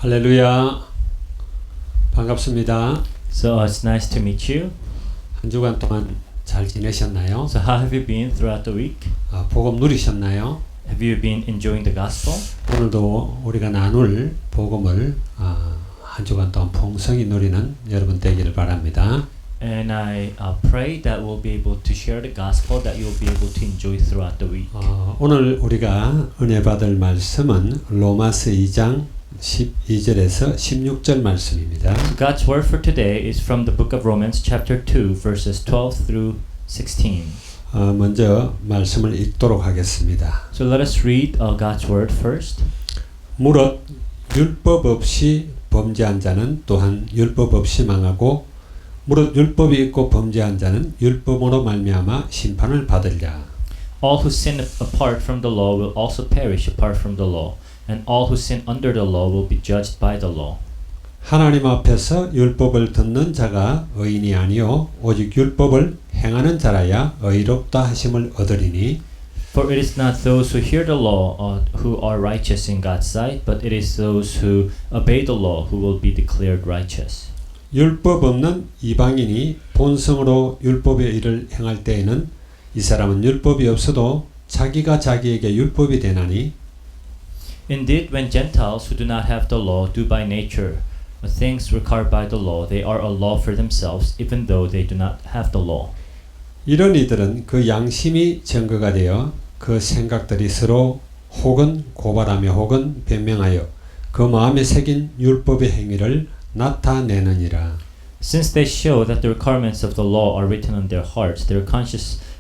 할렐루야. 반갑습니다. So it's nice to meet you. 한 주간 동안 잘 지내셨나요? So how have you been throughout the week? 복음 누리셨나요? Have you been enjoying the gospel? 오늘도 우리가 나눌 복음을 한 주간 동안 풍성히 누리는 여러분 되기를 바랍니다. And I pray that we'll be able to share the gospel that you'll be able to enjoy throughout the week. 오늘 우리가 은혜 받을 말씀은 로마서 2장 12절에서 16절 말씀입니다. God's word for today is from the book of Romans chapter 2 verses 12 through 16. 먼저 말씀을 읽도록 하겠습니다. So let us read God's word first. 무릇 율법 없이 범죄한 자는 또한 율법 없이 망하고 무릇 율법이 있고 범죄한 자는 율법으로 말미암아 심판을 받으리라. All who sin apart from the law will also perish apart from the law, and all who sin under the law will be judged by the law. 하나님 앞에서 율법을 듣는 자가 의인이 아니요 오직 율법을 행하는 자라야 의롭다 하심을 얻으리니 For it is not those who hear the law who are righteous in God's sight, but it is those who obey the law who will be declared righteous. 율법 없는 이방인이 본성으로 율법의 일을 행할 때에는 이 사람은 율법이 없어도 자기가 자기에게 율법이 되나니 Indeed, when Gentiles who do not have the law do by nature things required by the law, they are a law for themselves, even though they do not have the law. 이런 이들은 그 양심이 증거가 되어 그 생각들이 서로 혹은 고발하며 혹은 변명하여 그 마음에 새긴 율법의 행위를 나타내느니라. Since they show that the requirements of the law are written on their hearts, their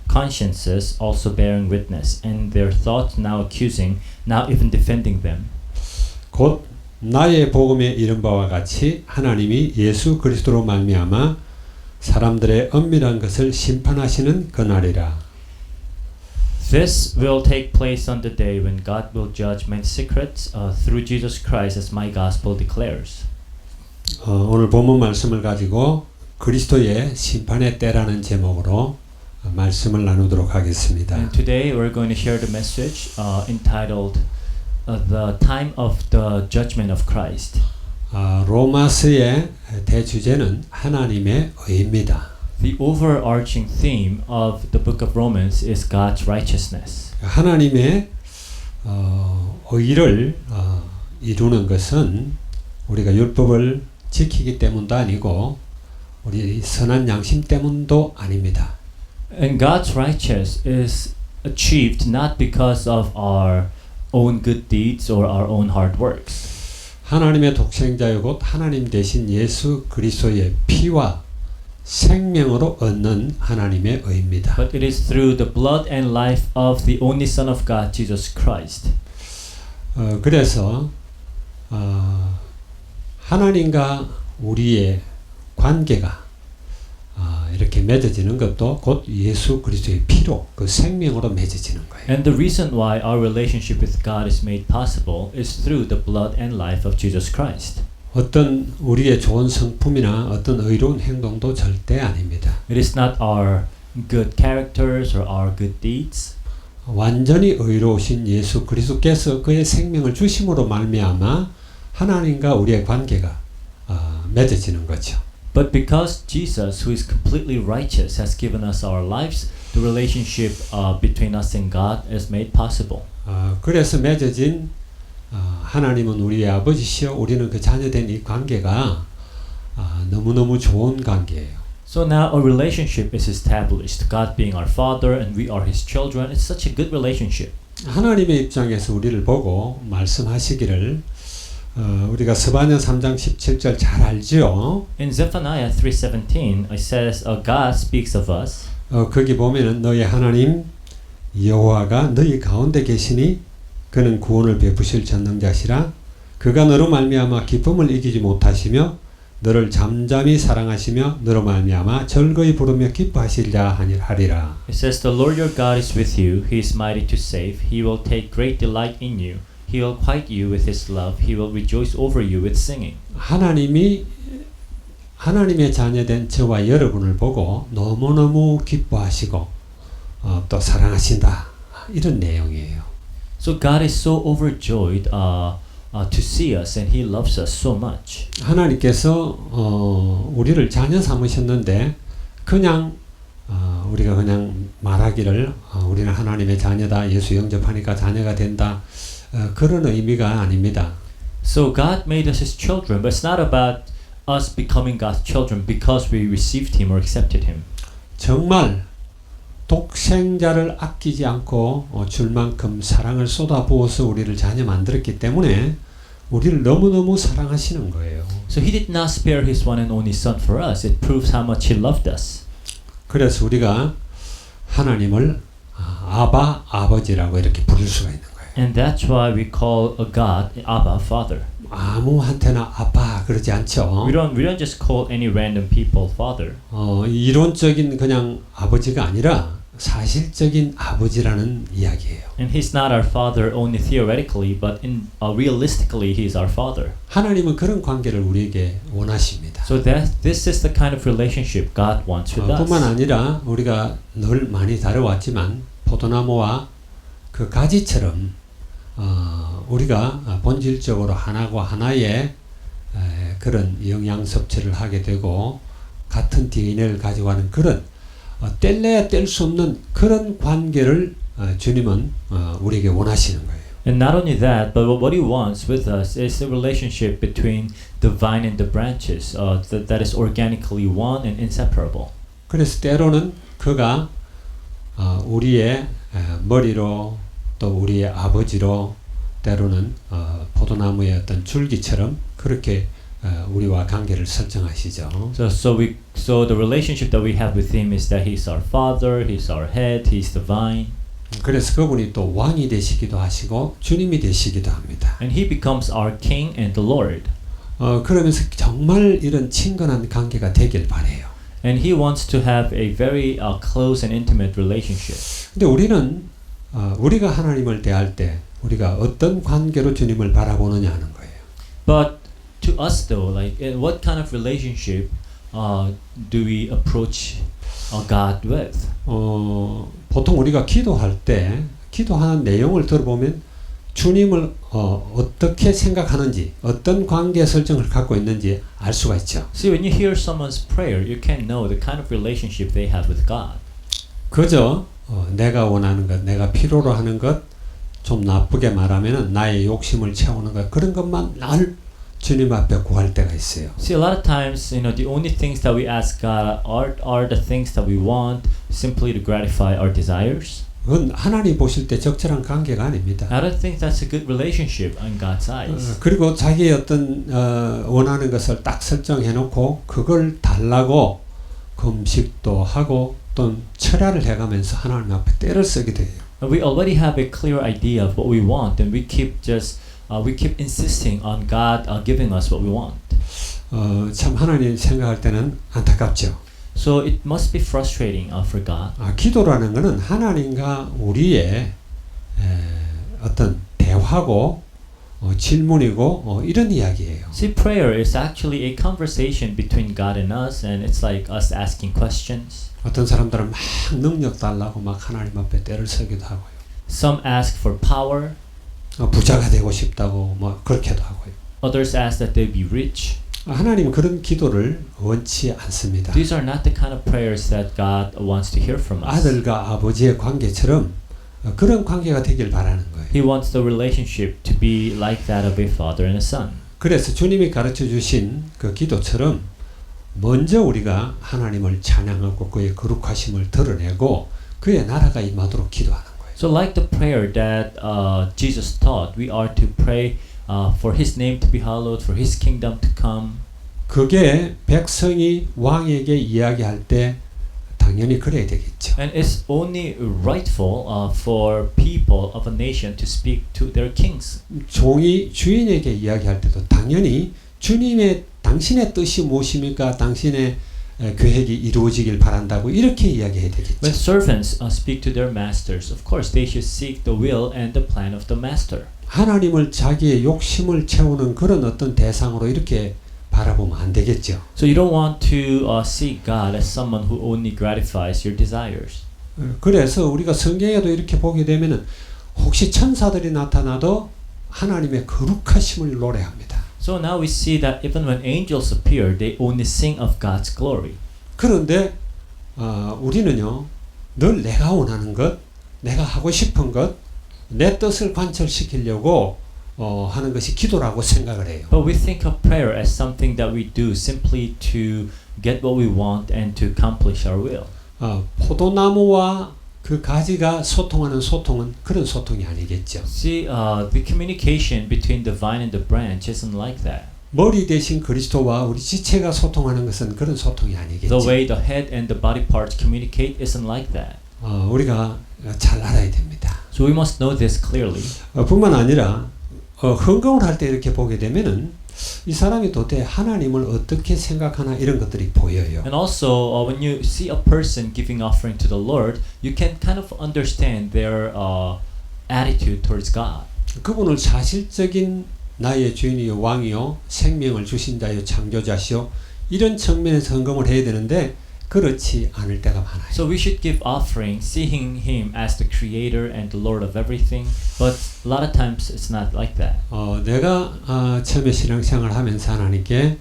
consciences also bearing witness, and their thoughts now accusing, now even defending them. 곧 나의 복음에 이른 바와 같이 하나님이 예수 그리스도로 말미암아 사람들의 엄밀한 것을 심판하시는 그날이라. This will take place on the day when God will judge men's secrets through Jesus Christ, as my gospel declares. 오늘 본문 말씀을 가지고 그리스도의 심판의 때라는 제목으로 말씀을 나누도록 하겠습니다. And today we're going to share the message entitled "The Time of the Judgment of Christ." 로마서의 대주제는 하나님의 의입니다. The overarching theme of the book of Romans is God's righteousness. 하나님의 의를 이루는 것은 우리가 율법을 지키기 때문도 아니고 우리 선한 양심 때문도 아닙니다. And God's righteousness is achieved not because of our own good deeds or our own hard works. 하나님의 독생자요 곧 하나님 대신 예수 그리스도의 피와 생명으로 얻는 하나님의 의입니다. But it is through the blood and life of the only Son of God, Jesus Christ. 그래서 하나님과 우리의 관계가 이렇게 맺어지는 것도 곧 예수 그리스도의 피로 그 생명으로 맺어지는 거예요. And the reason why our relationship with God is made possible is through the blood and life of Jesus Christ. 어떤 우리의 좋은 성품이나 어떤 의로운 행동도 절대 아닙니다. It is not our good characters or our good deeds. 완전히 의로우신 예수 그리스도께서 그의 생명을 주심으로 말미암아 하나님과 우리의 관계가 맺어지는 거죠. But because Jesus, who is completely righteous, has given us our lives, the relationship between us and God is made possible. 그래서 맺어진 하나님은 우리의 아버지시여 우리는 그 자녀된 이 관계가 너무너무 좋은 관계예요. So now a relationship is established, God being our Father and we are His children. It's such a good relationship. 하나님의 입장에서 우리를 보고 말씀하시기를 우리가 스바냐 3장 17절 잘 알죠? In Zephaniah 3:17, it says, God speaks of us. 거기 보면은 너희 하나님 여호와가 너희 가운데 계시니 그는 구원을 베푸실 전능자시라 그가 너로 말미암아 기쁨을 이기지 못하시며 너를 잠잠히 사랑하시며 너로 말미암아 즐거이 부르며 기뻐하시리라 하리라. It says, The Lord your God is with you. He is mighty to save. He will take great delight in you. He will quiet you with His love. He will rejoice over you with singing. 하나님의 자녀된 저와 여러분을 보고 너무너무 기뻐하시고 또 사랑하신다 이런 내용이에요. So God is so overjoyed to see us, and He loves us so much. 하나님께서 우리를 자녀 삼으셨는데 그냥 우리가 그냥 말하기를 우리는 하나님의 자녀다, 예수 영접하니까 자녀가 된다, 그런 의미가 아닙니다. So God made us His children, but it's not about us becoming God's children because we received Him or accepted Him. 정말 독생자를 아끼지 않고 줄 만큼 사랑을 쏟아부어서 우리를 자녀 만들었기 때문에 우리를 너무너무 사랑하시는 거예요. So He did not spare His one and only Son for us. It proves how much He loved us. 그래서 우리가 하나님을 아바, 아버지라고 이렇게 부를 수가 있는 거예요. And that's why we call a God Abba, Father. 아무한테나 아빠 그러지 않죠. We don't just call any random people Father. 이론적인 그냥 아버지가 아니라 사실적인 아버지라는 이야기예요. And He's not our Father only theoretically, but realistically He is our Father. 하나님은 그런 관계를 우리에게 원하십니다. So this is the kind of relationship God wants with us. 뿐만 아니라 우리가 늘 많이 다뤄왔지만 포도나무와 그 가지처럼 우리가 본질적으로 하나와 하나의 그런 영양 섭취를 하게 되고 같은 DNA를 가지고 하는 그런 뗄래야 뗄 수 없는 그런 관계를 주님은 우리에게 원하시는 거예요. And not only that, but what He wants with us is the relationship between the vine and the branches that is organically one and inseparable. 그래서 때로는 그가 우리의 머리로 또 우리의 아버지로 때로는 포도나무의 어떤 줄기처럼 그렇게 우리와 관계를 설정하시죠. So the relationship that we have with Him is that He's our Father, He's our head, He's the vine. 그래서 그분이 또 왕이 되시기도 하시고 주님이 되시기도 합니다. And He becomes our King and the Lord. 그러면서 정말 이런 친근한 관계가 되길 바래요. And He wants to have a very close and intimate relationship. 근데 우리는 우리가 하나님을 대할 때 우리가 어떤 관계로 주님을 바라보느냐 하는 거예요. But to us though, like what kind of relationship do we approach God with? 보통 우리가 기도할 때 기도하는 내용을 들어보면 주님을 어떻게 생각하는지 어떤 관계 설정을 갖고 있는지 알 수가 있죠. See, when you hear someone's prayer, you can know the kind of relationship they have with God. 그저 내가 원하는 것, 내가 필요로 하는 것, 좀 나쁘게 말하면은 나의 욕심을 채우는 것, 그런 것만 날 주님 앞에 구할 때가 있어요. See, a lot of times, the only things that we ask God are the things that we want simply to gratify our desires. 그건 하나님 보실 때 적절한 관계가 아닙니다. I don't think that's a good relationship in God's eyes. 그리고 자기의 어떤 원하는 것을 딱 설정해 놓고 그걸 달라고 금식도 하고 또 철야를 해가면서 하나님 앞에 때를 쓰게 돼요. We already have a clear idea of what we want, and we keep insisting on God giving us what we want. 참 하나님 생각할 때는 안타깝죠. So it must be frustrating for God. 기도라는 것은 하나님과 우리의 어떤 대화고 질문이고 이런 이야기예요. See, prayer is actually a conversation between God and us, and it's like us asking questions. 어떤 사람들은 막 능력 달라고 막 하나님 앞에 때를 쓰기도 하고요. Some ask for power. 부자가 되고 싶다고 뭐 그렇게도 하고요. Others ask that they be rich. 하나님은 그런 기도를 원치 않습니다. These are not the kind of prayers that God wants to hear from us. 아들과 아버지의 관계처럼 그런 관계가 되길 바라는 거예요. He wants the relationship to be like that of a father and a son. 그래서 주님이 가르쳐 주신 그 기도처럼 먼저 우리가 하나님을 찬양하고 그의 거룩하심을 드러내고 그의 나라가 임하도록 기도하는 거예요. So like the prayer that Jesus taught, we are to pray for His name to be hallowed, for His kingdom to come. 그게 백성이 왕에게 이야기할 때 당연히 그래야 되겠죠. And it's only rightful for people of a nation to speak to their kings. 종이 주인에게 이야기할 때도 당연히 주님의 당신의 뜻이 무엇입니까? 당신의 계획이 이루어지길 바란다고 이렇게 이야기해야 되겠죠. When servants speak to their masters, of course they should seek the will and the plan of the master. 하나님을 자기의 욕심을 채우는 그런 어떤 대상으로 이렇게 바라보면 안 되겠죠. So you don't want to see God as someone who only gratifies your desires. 그래서 우리가 성경에도 이렇게 보게 되면은 혹시 천사들이 나타나도 하나님의 거룩하심을 노래합니다. So now we see that even when angels appear, they only sing of God's glory. 그런데 우리는요 늘 내가 원하는 것, 내가 하고 싶은 것, 내 뜻을 관철시키려고 하는 것이 기도라고 생각을 해요. But we think of prayer as something that we do simply to get what we want and to accomplish our will. 포도나무와 그 가지가 소통하는 소통은 그런 소통이 아니겠죠. See, the communication between the vine and the branch isn't like that. 머리 대신 그리스도와 우리 지체가 소통하는 것은 그런 소통이 아니겠죠. The way the head and the body parts communicate isn't like that. 우리가 잘 알아야 됩니다. So we must know this clearly. 뿐만 아니라 헌금을 할 때 이렇게 보게 되면은 이 사람이 도대체 하나님을 어떻게 생각하나 이런 것들이 보여요. And also, when you see a person giving offering to the Lord, you can kind of understand their attitude towards God. 그분을 사실적인 나의 주인이요 왕이요 생명을 주신 자요 창조자시요 이런 측면에서 헌금을 해야 되는데 그렇지 않을 때가 많아요. So we should give offering, seeing Him as the Creator and the Lord of everything. But a lot of times it's not like that. 내가 처음에 신앙생활을 하면서 하나님께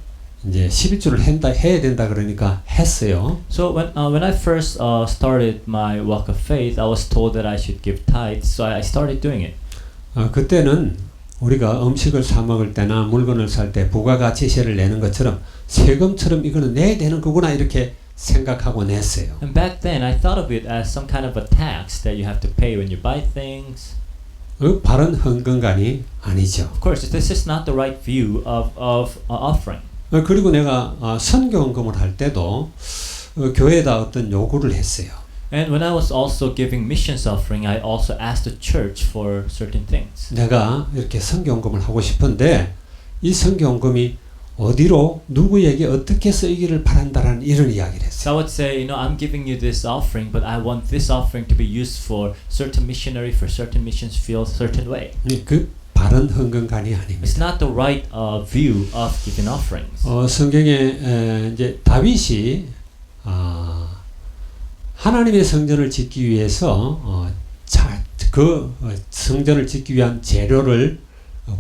이제 11조를 해야 된다 그러니까 했어요. So when I first started my walk of faith, I was told that I should give tithes. So I started doing it. 그때는 우리가 음식을 사 먹을 때나 물건을 살 때 부가가치세를 내는 것처럼 세금처럼 이거는 내야 되는 거구나 이렇게 생각하고 냈어요. And back then, I thought of it as some kind of a tax that you have to pay when you buy things. 바른 헌금관이 아니죠. Of course, this is not the right view of offering. 그리고 내가 선교헌금을 할 때도 교회에다 어떤 요구를 했어요. And when I was also giving missions offering, I also asked the church for certain things. 내가 이렇게 선교헌금을 하고 싶은데 이 선교헌금이 어디로 누구에게 어떻게 쓰이기를 바란다라는 이런 이야기를 했어요. So I would say, I'm giving you this offering, but I want this offering to be used for certain missionary, for certain missions field, certain way. 그 바른 헌금관이 아닙니다. It's not the right view of giving offerings. 성경에 이제 다윗이 하나님의 성전을 짓기 위해서 그 성전을 짓기 위한 재료를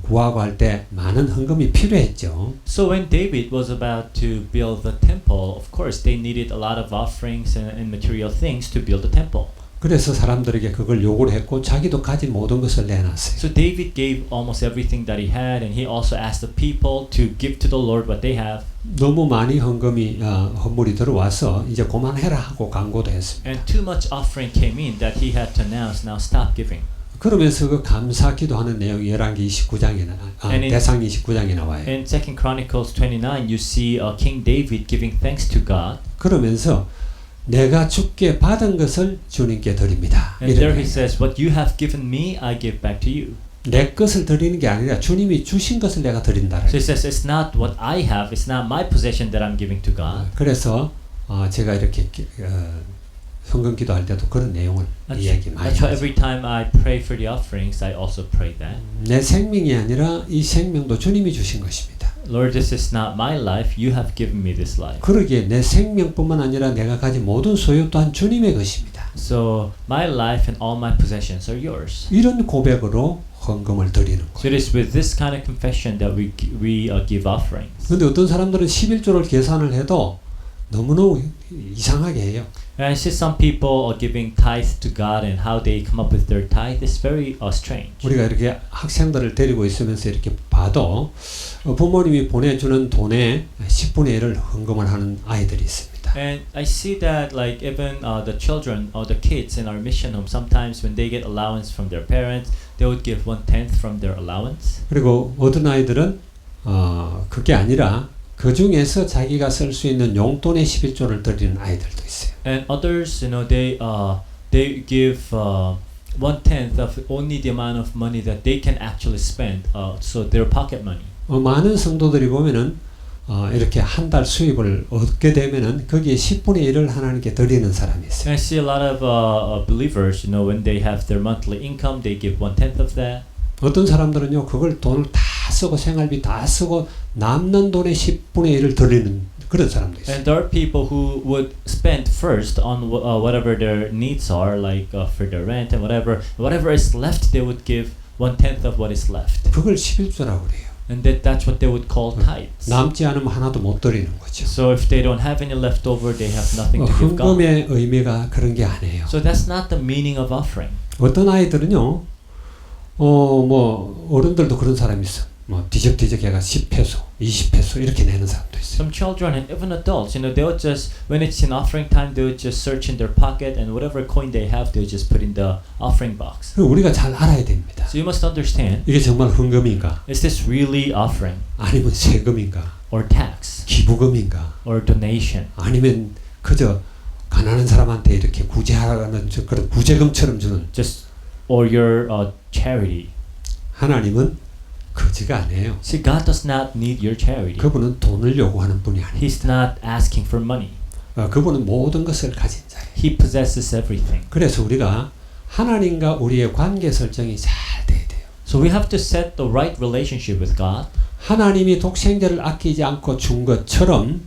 구하고 할 때 많은 헌금이 필요했죠. So when David was about to build the temple, of course they needed a lot of offerings and material things to build the temple. 그래서 사람들에게 그걸 요구를 했고 자기도 가진 모든 것을 내놨어요. So David gave almost everything that he had, and he also asked the people to give to the Lord what they have. 너무 많이 헌물이 들어와서 이제 그만해라 하고 광고도 했습니다. And too much offering came in that he had to announce, now stop giving. 그러면서 그 감사기도하는 내용이 열왕기 29장에 대상 29장에 나와요. In 2 Chronicles 29, you see King David giving thanks to God. 그러면서 내가 주께 받은 것을 주님께 드립니다. And there he says, what you have given me, I give back to you. 내 것을 드리는 게 아니라 주님이 주신 것을 내가 드린다. So he says, it's not what I have, it's not my possession that I'm giving to God. 그래서 제가 이렇게 헌금 기도할 때도 그런 내용을 이야기 많이 That's why 하죠. every time I pray for the offerings, I also pray that. 내 생명이 아니라 이 생명도 주님이 주신 것입니다. Lord, this is not my life. You have given me this life. 그러기에 내 생명뿐만 아니라 내가 가진 모든 소유 또한 주님의 것입니다. So my life and all my possessions are yours. 이런 고백으로 헌금을 드리는 So 거예요. it is with this kind of confession that we give offerings. 그런데 어떤 사람들은 11조를 계산을 해도 너무너무 이상하게 해요. And I see some people giving tithe to God, and how they come up with their tithe is very strange. 우리가 이렇게 학생들을 데리고 있으면서 이렇게 봐도 부모님이 보내주는 돈의 10분의 1을 헌금을 하는 아이들이 있습니다. And I see that like even the children or the kids in our mission home, sometimes when they get allowance from their parents, they would give 1/10 from their allowance. 그리고 어떤 아이들은 그게 아니라 그 중에서 자기가 쓸 수 있는 용돈의 11조를 드리는 아이들도 있어요. And others, they give 1/10 of only the amount of money that they can actually spend, so their pocket money. 많은 성도들이 보면은 이렇게 한 달 수입을 얻게 되면은 거기에 10분의 1을 하나님께 드리는 사람이 있어요. And I see a lot of believers, when they have their monthly income, they give 1/10 of that. 어떤 사람들은요 그걸 돈을 다 쓰고 생활비 다 쓰고 남는 돈의 10분의 1을 드리는 그런 사람도 있어요. And there are people who would spend first on whatever their needs are, like for their rent and whatever is left, they would give 1/10 of what is left. 그걸 11조라고 그래요. And that's what they would call tithes. 남지 않으면 하나도 못 드리는 거죠. So if they don't have any left over, they have nothing to give God. 헌금의 의미가 그런 게 아니에요. So that's not the meaning of offering. 어떤 아이들은요, 뭐 어른들도 그런 사람이 있어. 뭐 뒤적뒤적 해가 10페소, 20페소 이렇게 내는 사람도 있어요. Some children and even adults, you know, they would just, when it's in offering time, they would just search in their pocket and whatever coin they have, they would just put in the offering box. 우리가 잘 알아야 됩니다. So you must understand, 이게 정말 헌금인가? is this really offering 아니면 세금인가? or tax 기부금인가? or donation? 아니면 그저 가난한 사람한테 이렇게 구제하라는 그런 구제금처럼 주는 Just or your charity. 하나님은 거지가 아니에요. See, God does not need your charity. 그분은 돈을 요구하는 분이 아닙니다. He's not asking for money. 그분은 모든 것을 가진 자예요. He possesses everything. 그래서 우리가 하나님과 우리의 관계 설정이 잘 돼야 돼요. So we have to set the right relationship with God. 하나님이 독생자를 아끼지 않고 준 것처럼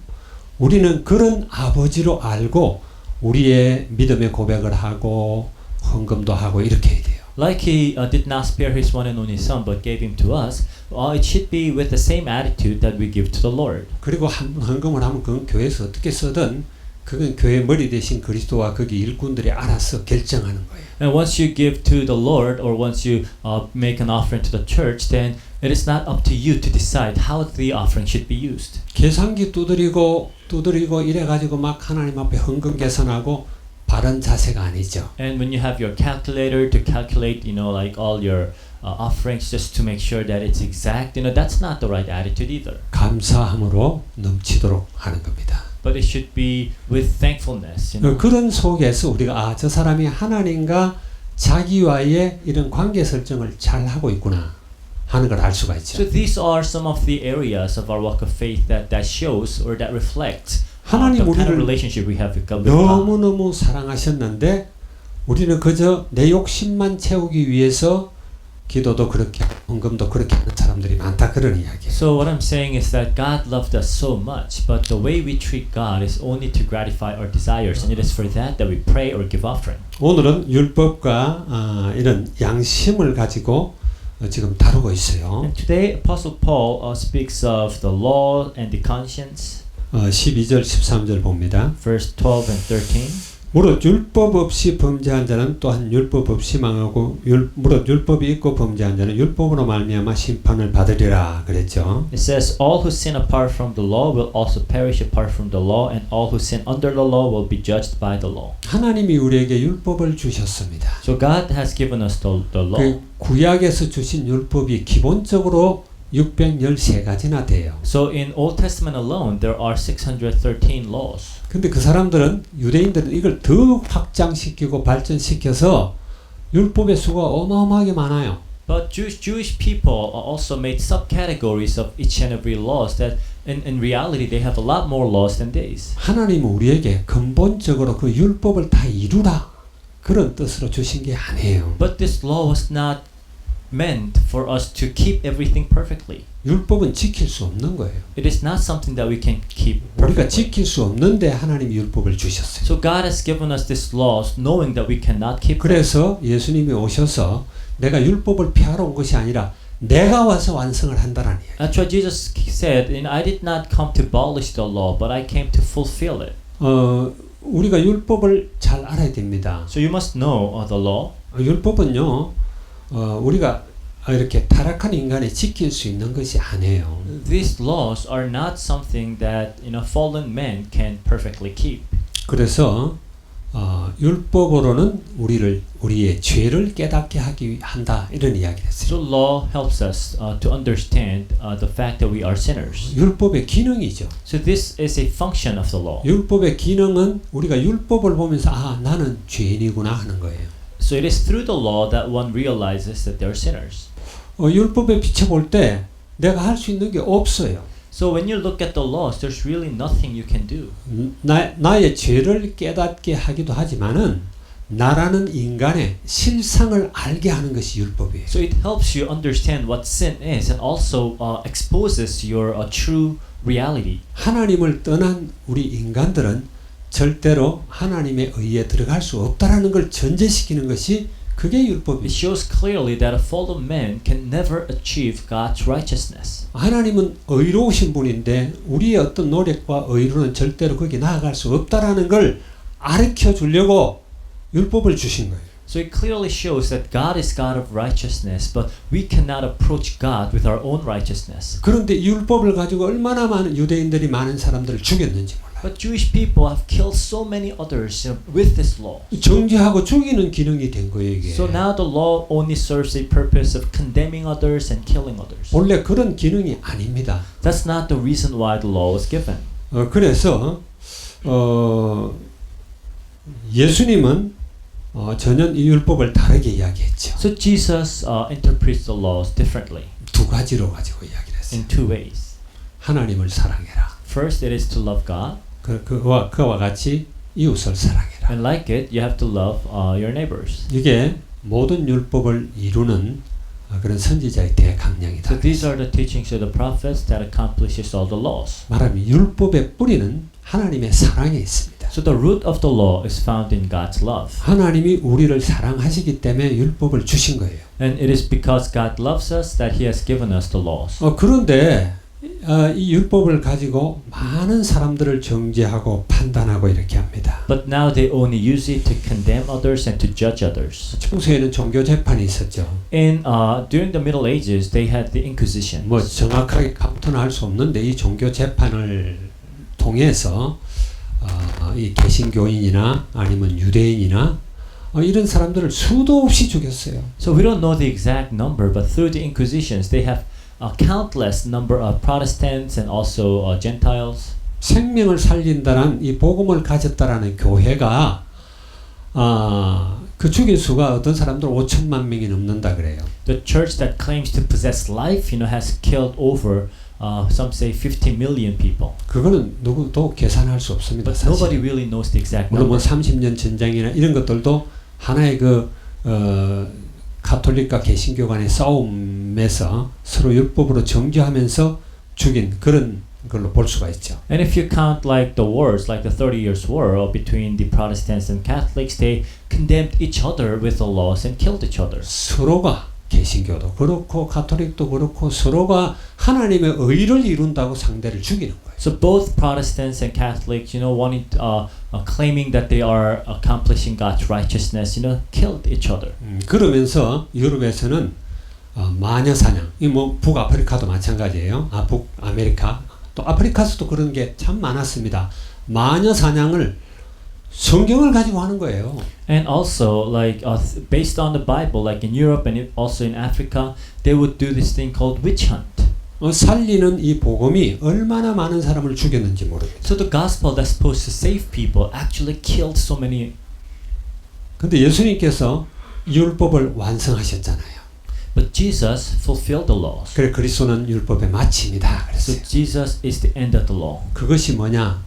우리는 그런 아버지로 알고 우리의 믿음의 고백을 하고 헌금도 하고 이렇게 해야 돼요. Like he did not spare his one and only son but gave him to us, it should be with the same attitude that we give to the Lord. 그리고 헌금을 하면 그건 교회에서 어떻게 쓰든 그건 교회 머리 대신 그리스도와 거기 일꾼들이 알아서 결정하는 거예요. And once you give to the Lord or once you make an offering to the church, then it is not up to you to decide how the offering should be used. 계산기 두드리고 이래가지고 막 하나님 앞에 헌금 계산하고 바른 자세가 아니죠. And when you have your calculator to calculate, you know, like all your offerings just to make sure that it's exact, you know, that's not the right attitude either. 감사함으로 넘치도록 하는 겁니다. But it should be with thankfulness, you know. 그런 속에서 우리가 저 사람이 하나님과 자기와의 이런 관계 설정을 잘 하고 있구나 하는 걸 알 수가 있죠. So these are some of the areas of our walk of faith that shows or that reflects the 하나님 kind of 우리를 relationship we have with God. 너무너무 사랑하셨는데 우리는 그저 내 욕심만 채우기 위해서 기도도 그렇게 헌금도 그렇게 하는 사람들이 많다 그런 이야기예요. So what I'm saying is that God loved us so much, but the way we treat God is only to gratify our desires, and it is for that that we pray or give offering. 오늘은 율법과 이런 양심을 가지고 지금 다루고 있어요. And today, Apostle Paul speaks of the law and the conscience. 12절 13절 봅니다. Verse 12 and 13. 무릇 율법 없이 범죄한 자는 또한 율법 없이 망하고 무릇 율법이 있고 범죄한 자는 율법으로 말미암아 심판을 받으리라 그랬죠. It says, all who sin apart from the law will also perish apart from the law, and all who sin under the law will be judged by the law. 하나님이 우리에게 율법을 주셨습니다. So God has given us the law. 그 구약에서 주신 율법이 기본적으로 613가지나 돼요. So in Old Testament alone, there are 613 laws. 근데 그 사람들은 유대인들은 이걸 더욱 확장시키고 발전시켜서 율법의 수가 어마어마하게 많아요. But Jewish people also made subcategories of each and every laws that in reality they have a lot more laws than these. 하나님은 우리에게 근본적으로 그 율법을 다 이루라 그런 뜻으로 주신 게 아니에요. But this law was not meant for us to keep everything perfectly. 율법은 지킬 수 없는 거예요. It is not something that we can keep 우리가 perfectly. 지킬 수 없는데 하나님이 율법을 주셨어요. So God has given us these laws knowing that we cannot keep them. 그래서 예수님이 오셔서 내가 율법을 폐하러 온 것이 아니라 내가 와서 완성을 한다라는 이야기. That's what Jesus said, and I did not come to abolish the law, but I came to fulfill it. 우리가 율법을 잘 알아야 됩니다. So you must know the law. 율법은요, 우리가 이렇게 타락한 인간이 지킬 수 있는 것이 아니에요. These laws are not something that fallen men can perfectly keep. 그래서 율법으로는 우리의 죄를 깨닫게 하기 한다 이런 이야기를 So 했어요. law helps us to understand the fact that we are sinners. 율법의 기능이죠. So this is a function of the law. 율법의 기능은 우리가 율법을 보면서 나는 죄인이구나 하는 거예요. So it is through the law that one realizes that they are sinners. 율법에 비춰볼 때 내가 할 수 있는 게 없어요. So when you look at the laws, there's really nothing you can do. 나의 죄를 깨닫게 하기도 하지만은 나라는 인간의 실상을 알게 하는 것이 율법이에요. So it helps you understand what sin is and also exposes your true reality. 하나님을 떠난 우리 인간들은 절대로 하나님의 의에 들어갈 수 없다라는 걸 전제시키는 것이 그게 It 율법이에요. shows clearly that a fallen man can never achieve God's righteousness. 하나님은 의로우신 분인데 우리의 어떤 노력과 의로는 절대로 거기 나아갈 수 없다라는 걸 가르쳐 주려고 율법을 주신 거예요. So it clearly shows that God is God of righteousness, but we cannot approach God with our own righteousness. 그런데 이 율법을 가지고 얼마나 많은 유대인들이 많은 사람들을 죽였는지 몰라요. But Jewish people have killed so many others with this law. 정죄하고 죽이는 기능이 된 거예요, 이게. So now the law only serves a purpose of condemning others and killing others. 본래 그런 기능이 아닙니다. That's not the reason why the law was given. 그래서 예수님은 전혀 이 율법을 다르게 이야기했죠. So Jesus interprets the laws differently 두 가지로 가지고 이야기를 했어요. in two ways. 하나님을 사랑해라. First, it is to love God, 그와 같이 이웃을 사랑해라. and like it, you have to love your neighbors. 이게 모든 율법을 이루는 그런 선지자의 대강령이다. So these are the teachings of the prophets that accomplishes all the laws. 말하면 율법의 뿌리는 하나님의 사랑에 있습니다. So the root of the law is found in God's love. 하나님이 우리를 사랑하시기 때문에 율법을 주신 거예요. And it is because God loves us that He has given us the laws. 그런데 이 율법을 가지고 많은 사람들을 정죄하고 판단하고 이렇게 합니다. But now they only use it to condemn others and to judge others. 평소에는 종교 재판이 있었죠. In during the Middle Ages, they had the Inquisition. 뭐 정확하게 감토는 할 수 없는데 이 종교 재판을 통해서 이 개신교인이나 아니면 유대인이나 이런 사람들을 수도 없이 죽였어요. So we don't know the exact number, but through the Inquisitions, they have a countless number of Protestants and also Gentiles. 생명을 살린다는 이 복음을 가졌다라는 교회가 그 죽인 수가 어떤 사람들 5천만 명이 넘는다 그래요. The church that claims to possess life, has killed over some say 50 million people. 그거는 누구도 계산할 수 없습니다. But nobody really knows the exact 물론 뭐 number. 30년 전쟁이나 이런 것들도 하나의 가톨릭과 개신교 간의 싸움에서 서로 율법으로 정죄하면서 죽인 그런 걸로 볼 수가 있죠. And if you count like the wars, like the 30 Years' War between the Protestants and Catholics, they condemned each other with the laws and killed each other. 서로가 개신교도 그렇고 가톨릭도 그렇고 서로가 하나님의 의를 이룬다고 상대를 죽이는 거예요. So both Protestants and Catholics, wanting claiming that they are accomplishing God's righteousness, killed each other. 그러면서 유럽에서는 마녀 사냥, 이 뭐 북아프리카도 마찬가지예요. 북아메리카 또 아프리카에서도 그런 게 참 많았습니다. 마녀 사냥을 성경을 가지고 하는 거예요. And also, like based on the Bible, like in Europe and also in Africa, they would do this thing called witch hunt. 살리는 이 복음이 얼마나 많은 사람을 죽였는지 모릅니다. So the gospel that's supposed to save people actually killed so many. 근데 예수님께서 율법을 완성하셨잖아요. But Jesus fulfilled the laws. 그래 그리스도는 율법의 마침이다 So 그랬어요. Jesus is the end of the law. 그것이 뭐냐?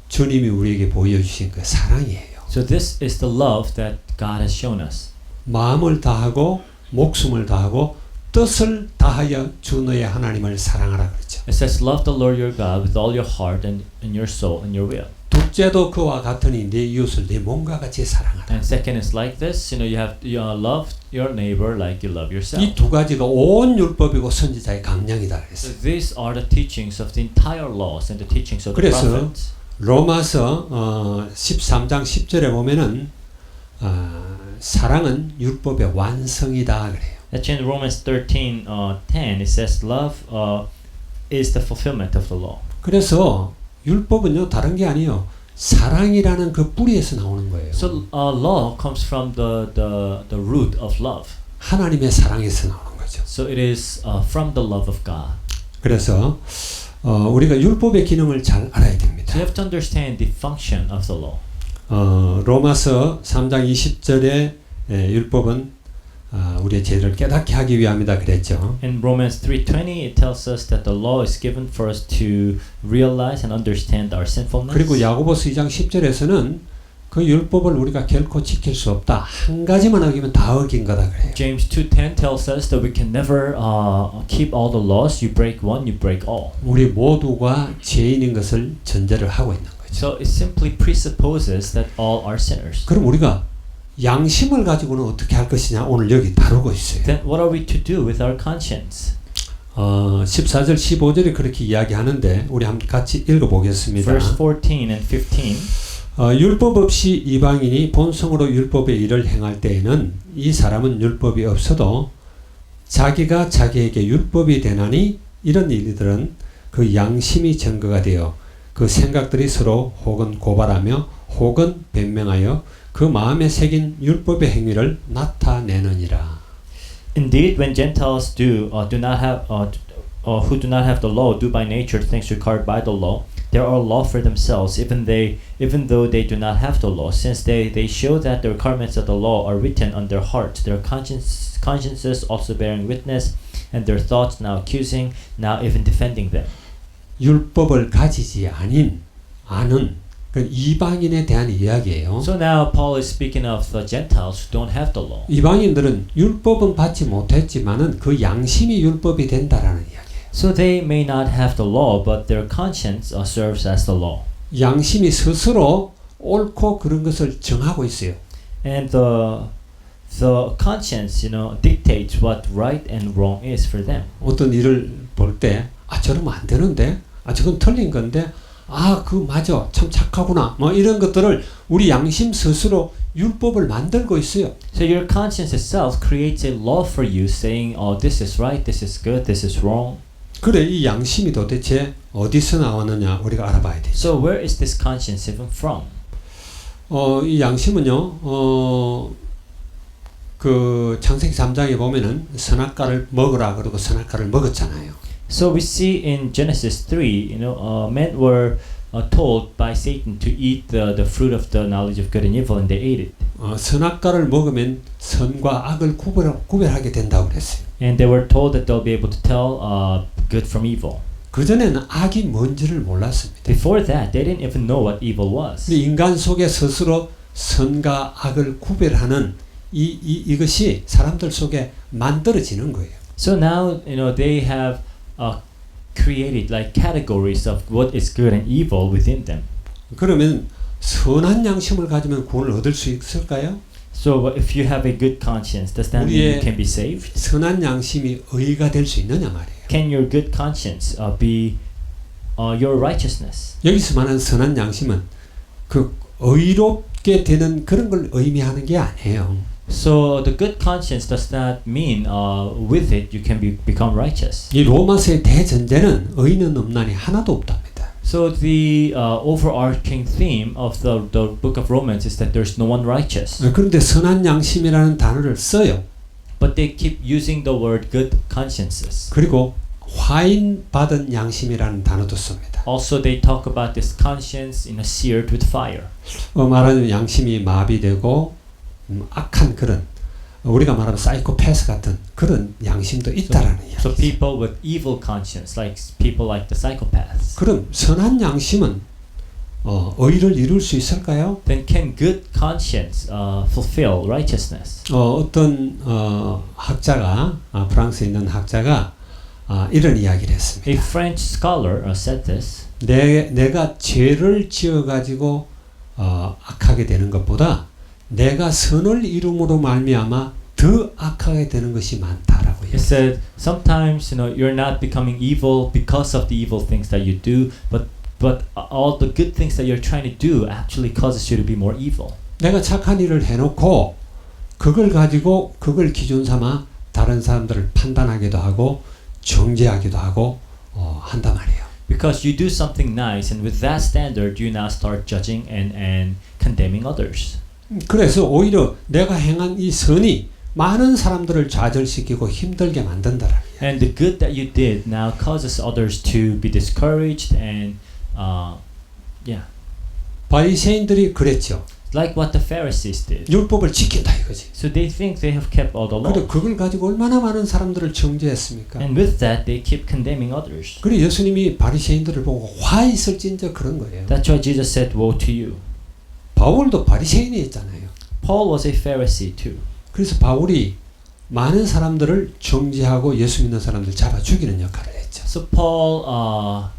주님이 우리에게 보여주신 그 사랑이에요. So this is the love that God has shown us. 마음을 다하고 목숨을 다하고 뜻을 다하여 주 너의 하나님을 사랑하라 그랬죠. It says, love the Lord your God with all your heart and your soul and your will. 둘째도 그와 같으니 네 이웃을 네 몸과 같이 사랑하라. And second is like this, you have love your neighbor like you love yourself. 이 두 가지가 온 율법이고 선지자의 강령이다 So 그랬어요. these are the teachings of the entire laws and the teachings of the 그래서 prophets. 로마서 13장 10절에 보면은 사랑은 율법의 완성이다 그래요. Actually, in Romans 13:10, it says, love is the fulfillment of the law. 그래서 율법은요 다른 게 아니에요. 사랑이라는 그 뿌리에서 나오는 거예요. So law comes from the root of love. 하나님의 사랑에서 나오는 거죠. So it is from the love of God. 그래서 우리가 율법의 기능을 잘 알아야 됩니다. So you have to understand the function of the law. 로마서 3장 20절에 율법은 우리의 죄를 깨닫게 하기 위함이다 그랬죠. In Romans 3:20, it tells us that the law is given for us to realize and understand our sinfulness. 그리고 야고보서 2장 10절에서는 그 율법을 우리가 결코 지킬 수 없다. 한 가지만 어기면 다 어긴 거다 그래요. James 2:10 tells us that we can never keep all the laws. You break one, you break all. 우리 모두가 죄인인 것을 전제를 하고 있는 거죠. So it simply presupposes that all are sinners. 그럼 우리가 양심을 가지고는 어떻게 할 것이냐 오늘 여기 다루고 있어요. Then what are we to do with our conscience? 14절 15절이 그렇게 이야기하는데 우리 한번 같이 읽어보겠습니다. Verse 14 and 15. 율법 없이 이방인이 본성으로 율법의 일을 행할 때에는 이 사람은 율법이 없어도 자기가 자기에게 율법이 되나니 이런 일들은 그 양심이 증거가 되어 그 생각들이 서로 혹은 고발하며 혹은 변명하여 그 마음에 새긴 율법의 행위를 나타내느니라. Indeed, when Gentiles do not have who do not have the law do by nature things required by the law, they are law for themselves, even though they do not have the law, since they show that the requirements of the law are written on their hearts, their consciences also bearing witness, and their thoughts now accusing, now even defending them. 율법을 가지지 않은 그 이방인에 대한 이야기예요. So now Paul is speaking of the Gentiles who don't have the law. 이방인들은 율법은 받지 못했지만은 그 양심이 율법이 된다라는 이야기예요. So they may not have the law, but their conscience serves as the law. 양심이 스스로 옳고 그런 것을 정하고 있어요. And the conscience, dictates what right and wrong is for them. 어떤 일을 볼 때 저러면 안 되는데, 저건 틀린 건데, 그 맞아, 참 착하구나, 뭐 이런 것들을 우리 양심 스스로 율법을 만들고 있어요. So your conscience itself creates a law for you, saying, this is right, this is good, this is wrong. 그래, 이 양심이 도대체 어디서 나왔느냐 우리가 알아봐야 되죠. So where is this conscience even from? 이 양심은요, 그 창세기 3장에 보면은 선악과를 먹으라 그러고 선악과를 먹었잖아요. So we see in Genesis 3, men were told by Satan to eat the fruit of the knowledge of good and evil, and they ate it. 선악과를 먹으면 선과 악을 구별하게 된다고 그랬어요. And they were told that they'll be able to tell good from evil. 그전에는 악이 뭔지를 몰랐습니다. Before that, they didn't even know what evil was. 인간 속에 스스로 선과 악을 구별하는 이것이 사람들 속에 만들어지는 거예요. So now, they have created like categories of what is good and evil within them. 그러면 선한 양심을 가지면 구원을 얻을 수 있을까요? So if you have a good conscience, does that mean you can be saved? 선한 양심이 의가 될 수 있느냐 말이에요. Can your good conscience be your righteousness? 여기서 말하는 선한 양심은 그 의롭게 되는 그런 걸 의미하는 게 아니에요. So the good conscience does not mean with it you can become righteous. 이 로마서의 대전제는 의는 없나니 하나도 없답니다. So the overarching theme of the book of Romans is that there's no one righteous. 그런데 선한 양심이라는 단어를 써요. But they keep using the word good consciences. 그리고 화인 받은 양심이라는 단어도 씁니다. Also they talk about this conscience seared with fire. 말하자면 양심이 마비되고 악한 그런 우리가 말하면 사이코패스 같은 그런 양심도 있다라는 이야기죠. So people with evil conscience, like people like the psychopaths. 그럼 선한 양심은 의를 이룰 수 있을까요? Then can good conscience fulfill righteousness? 어떤 학자가 프랑스에 있는 학자가 이런 이야기를 A 했습니다. French scholar said this. 내가 죄를 지어 가지고 악하게 되는 것보다 내가 선을 이룸으로 말미암아 더 악하게 되는 것이 많다라고 He said sometimes you're not becoming evil because of the evil things that you do, but all the good things that you're trying to do actually causes you to be more evil. 내가 착한 일을 해놓고 그걸 가지고 그걸 기준 삼아 다른 사람들을 판단하기도 하고 정죄하기도 하고 한단 말이에요. Because you do something nice, and with that standard, you now start judging and condemning others. 그래서 오히려 내가 행한 이 선이 많은 사람들을 좌절시키고 힘들게 만든다라는 이야기. And the good that you did now causes others to be discouraged and 바리새인들이 그랬죠. like what the Pharisees did. 율법을 지킨다 이거지. So they think they have kept all the law. 그래 그걸 가지고 얼마나 많은 사람들을 정죄했습니까? And with that, they keep condemning others. 그래 예수님이 바리새인들을 보고 화 있을진저 그런 거예요. That's why Jesus said, "Woe to you." 바울도 바리새인이었잖아요. Paul was a Pharisee too. 그래서 바울이 많은 사람들을 정죄하고 예수 믿는 사람들 잡아 죽이는 역할을 했죠. So Paul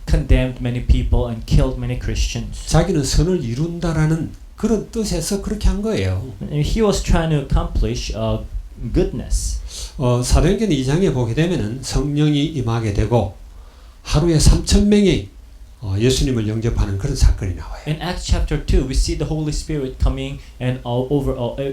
condemned many people and killed many Christians. 자기는 선을 이룬다라는 그런 뜻에서 그렇게 한 거예요. And he was trying to accomplish goodness. 사도행전 2장에 보게 되면은 성령이 임하게 되고 하루에 3,000명이 예수님을 영접하는 그런 사건이 나와요. In Acts chapter 2, we see the Holy Spirit coming and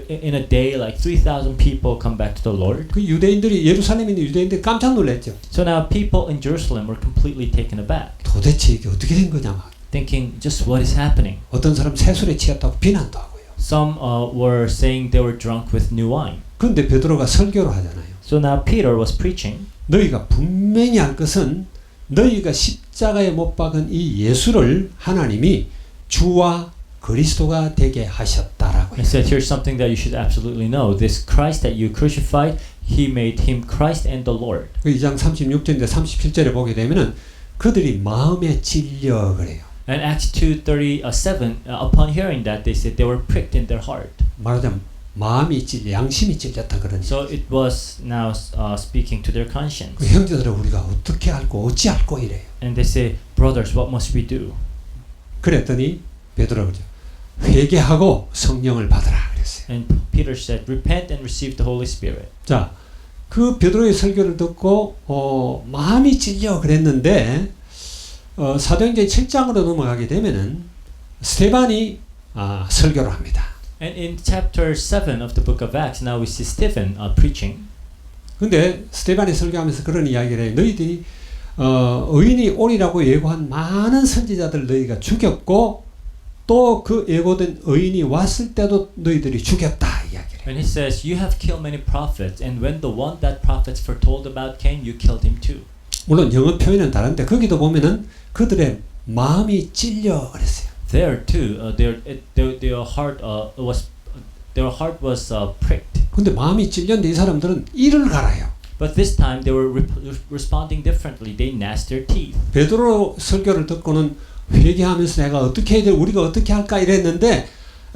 in a day like 3,000 people come back to the Lord. 그 유대인들이 예루살렘에 있는 유대인들이 깜짝 놀랐죠. So now people in Jerusalem were completely taken aback, 도대체 이게 어떻게 된 거냐 막. thinking just what is happening. 어떤 사람 새술에 취했다고 비난도 하고요. Some were saying they were drunk with new wine. 그런데 베드로가 설교를 하잖아요. So now Peter was preaching. 너희가 분명히 알 것은 너희가 십자가에 못 박은 이 예수를 하나님이 주와 그리스도가 되게 하셨다라고. He said, here's something that you should absolutely know. This Christ that you crucified, he made him Christ and the Lord. 그 2장 36절인데 37절에 보게 되면은 그들이 마음에 찔려 그래요. And Acts 2:37, upon hearing that, they said they were pricked in their heart. 말하자면 마음이 찔려, 양심이 찔렸다 그러니. So it was now speaking to their conscience. 그 형제들을 우리가 어떻게 알고 어찌 알고 이래요. And they say, brothers, what must we do? 그랬더니 베드로가 그러죠. 회개하고 성령을 받으라 그랬어요. And Peter said, repent and receive the Holy Spirit. 자, 그 베드로의 설교를 듣고 마음이 찔려 그랬는데 사도행전 7장으로 넘어가게 되면은 스데반이 설교를 합니다. And in chapter 7 of the book of Acts, now we see Stephen preaching. 근데 스데반이 설교하면서 그런 이야기를 해요. 너희들이 의인이 오리라고 예고한 많은 선지자들 너희가 죽였고 또 그 예고된 의인이 왔을 때도 너희들이 죽였다 이야기를 해요. And he says, you have killed many prophets, and when the one that prophets foretold about came, you killed him too. 물론 영어 표현은 다른데 거기도 보면은 그들의 마음이 찔려 그랬어요. There too, their heart was pricked. 근데 마음이 찔렸는데 이 사람들은 이를 갈아요. But this time they were responding differently. They gnashed their teeth. 베드로 설교를 듣고는 회개하면서 내가 어떻게 해야 돼? 우리가 어떻게 할까 이랬는데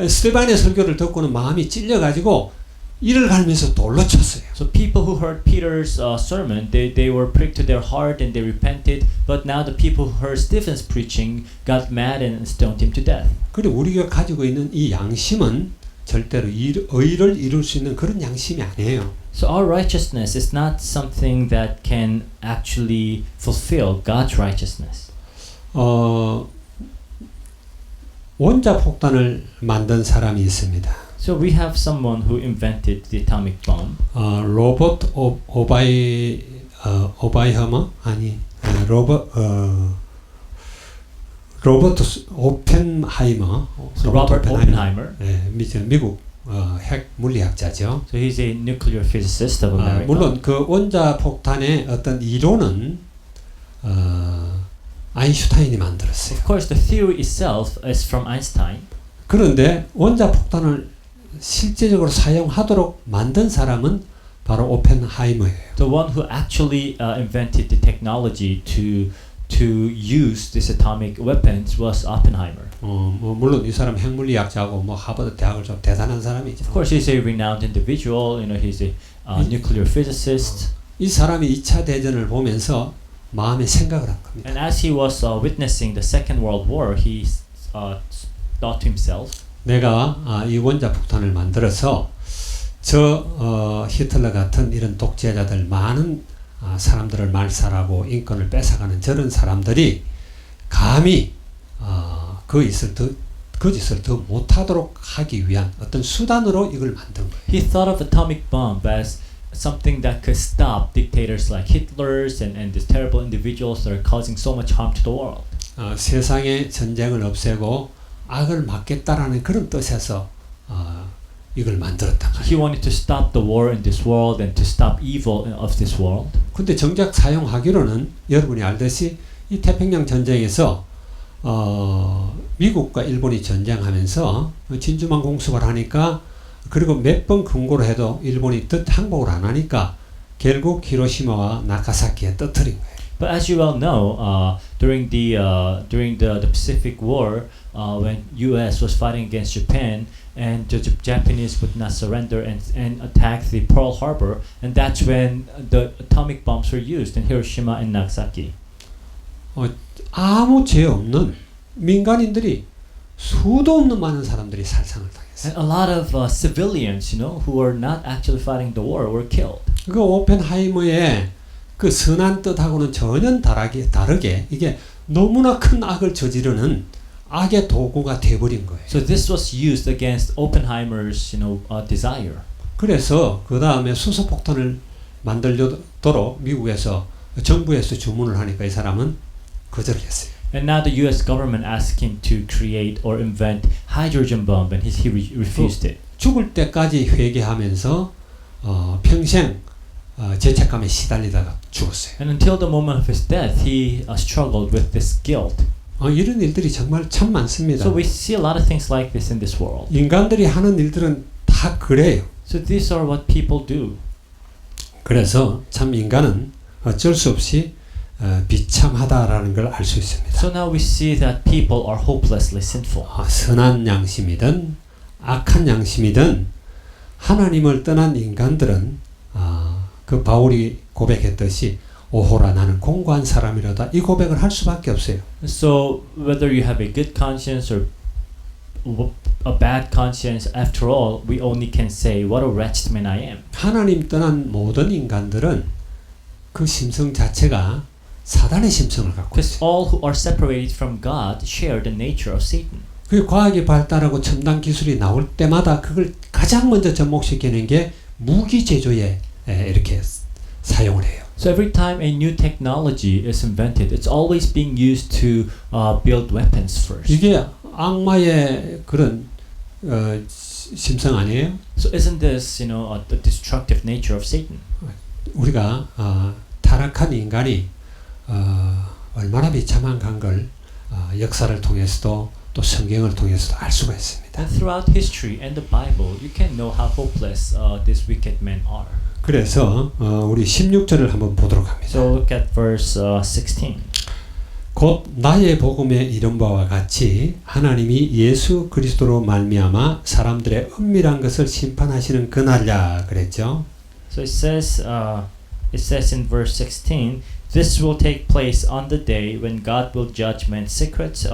스데반의 설교를 듣고는 마음이 찔려가지고 이를 갈면서 돌로 쳤어요. So people who heard Peter's sermon, they were pricked to their heart and they repented. But now the people who heard Stephen's preaching got mad and stoned him to death. 그리고 우리가 가지고 있는 이 양심은 절대로 의를 이룰 수 있는 그런 양심이 아니에요. So our righteousness is not something that can actually fulfill God's righteousness. 원자폭탄을 만든 사람이 있습니다. So we have someone who invented the atomic bomb. 로버트 오바이허머 아니 로버트 오펜하이머. So Robert Oppenheimer. 네, 미국 핵 물리학자죠. So he's a nuclear physicist of America. 물론 그 원자폭탄의 어떤 이론은 아인슈타인이 만들었어요. Of course, the theory itself is from Einstein. 그런데 원자폭탄을 실제적으로 사용하도록 만든 사람은 바로 오펜하이머예요. The one who actually invented the technology to use these atomic weapons was Oppenheimer. 물론 이 사람 핵물리학자고 뭐 하버드 대학을 좀 대단한 사람이죠. Of course, he's a renowned individual. You know, he's a nuclear physicist. 이 사람이 2차 대전을 보면서 마음에 생각을 한 겁니다. And as he was witnessing the Second World War, he thought to himself, 내가 이 원자폭탄을 만들어서 히틀러 같은 이런 독재자들 많은 사람들을 말살하고 인권을 뺏어가는 저런 사람들이 감히 그 짓을 더 못하도록 하기 위한 어떤 수단으로 이걸 만든 거예요. he thought of atomic bomb as something that could stop dictators like Hitler's and these terrible individuals that are causing so much harm to the world. 세상의 전쟁을 없애고 악을 막겠다라는 그런 뜻에서 이걸 만들었단 말이에요. He wanted to stop the war in this world and to stop evil of this world. 근데 정작 사용하기로는 여러분이 알듯이 이 태평양 전쟁에서 미국과 일본이 전쟁하면서 진주만 공습을 하니까 그리고 몇 번 경고를 해도 일본이 항복을 안 하니까 결국 히로시마와 나가사키에 터뜨린 거예요. But as you well know, during the Pacific War, when U.S. was fighting against Japan, and the Japanese would not surrender and attack the Pearl Harbor, and that's when the atomic bombs were used in Hiroshima and Nagasaki. 아무 죄 없는 민간인들이 수도 없는 많은 사람들이 살상을 당했어요. And a lot of civilians, who are not actually fighting the war, were killed. 그 오펜하이머의 그 선한 뜻하고는 전혀 다르게 이게 너무나 큰 악을 저지르는 악의 도구가 돼버린 거예요. So this was used against Oppenheimer's, desire. 그래서 그 다음에 수소폭탄을 만들도록 미국에서 정부에서 주문을 하니까 이 사람은 거절했어요. And now the U.S. government asked him to create or invent hydrogen bomb, and he refused it. 죽을 때까지 회개하면서 평생 죄책감에 시달리다가 죽었어요. And until the moment of his death, he struggled with this guilt. 이런 일들이 정말 참 많습니다. So we see a lot of things like this in this world. 인간들이 하는 일들은 다 그래요. So these are what people do. 그래서 참 인간은 어쩔 수 없이 비참하다라는 걸 알 수 있습니다. So now we see that people are hopelessly sinful. 선한 양심이든 악한 양심이든 하나님을 떠난 인간들은 그 바울이 고백했듯이 오호라 나는 공고한 사람이로다 이 고백을 할 수밖에 없어요. So whether you have a good conscience or a bad conscience, after all, we only can say, "What a wretched man I am." 하나님 떠난 모든 인간들은 그 심성 자체가 사단의 심성을 갖고 Because 있어요. all who are separated from God share the nature of Satan. 그 과학이 발달하고 첨단 기술이 나올 때마다 그걸 가장 먼저 접목시키는 게 무기 제조에 이렇게 사용을 해요. So every time a new technology is invented, it's always being used to build weapons first. 이게 악마의 그런 심성 아니에요? So isn't this, the destructive nature of Satan? 우리가 타락한 인간이 얼마나 비참한 걸 역사를 통해서도 또 성경을 통해서도 알 수가 있습니다. And throughout history and the Bible, you can know how hopeless these wicked men are. 그래서 우리 16절을 한번 보도록 합니다. So look at verse 16. 곧 나의 복음에 이른 바와 같이 하나님이 예수 그리스도로 말미암아 사람들의 은밀한 것을 심판하시는 그날이라 그랬죠. So it says in verse 16, this will take place on the day when God will judge men's secrets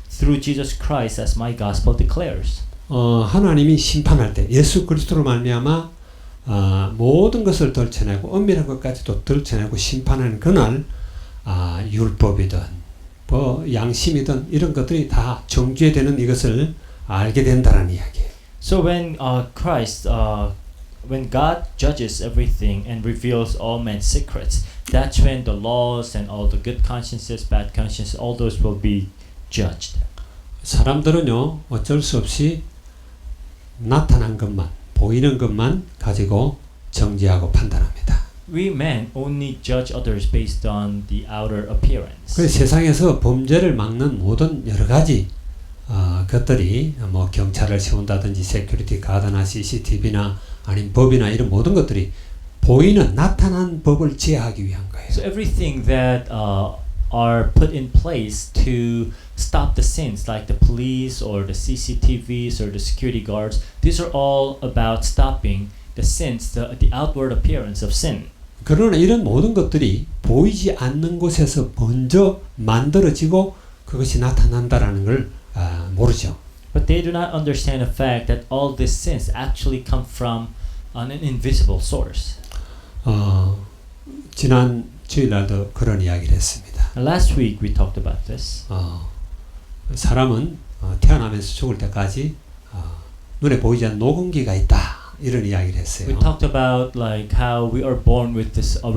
through Jesus Christ, as my gospel declares. 하나님이 심판할 때 예수 그리스도로 말미암아 모든 것을 덜쳐내고 은밀한 것까지도 덜쳐내고 심판하는 그날 율법이든 양심이든 이런 것들이 다 정죄되는 이것을 알게 된다는 이야기예요. So when when God judges everything and reveals all men's secrets, that's when the laws and all the good consciences, bad consciences, all those will be judged. 사람들은요 어쩔 수 없이 나타난 것만 보이는 것만 가지고 정죄하고 판단합니다. We men only judge others based on the outer appearance. 그래서 세상에서 범죄를 막는 모든 여러 가지 것들이 뭐 경찰을 세운다든지 세큐리티 가드나 CCTV나 아니면 법이나 이런 모든 것들이 보이는 나타난 법을 제어하기 위한 거예요. So everything that are put in place to stop the sins, like the police or the CCTVs or the security guards, these are all about stopping the sins, the outward appearance of sin. 그러나 이런 모든 것들이 보이지 않는 곳에서 먼저 만들어지고 그것이 나타난다라는 걸 모르죠. But they do not understand the fact that all these sins actually come from an invisible source. 지난 주일날도 그런 이야기를 했습니다. And last week we talked about this. 사람은 태어나면서 죽을 때까지 눈에 보이지 않는 녹음기가 있다. 이런 이야기를 했어요. We talked about like how we are born with this a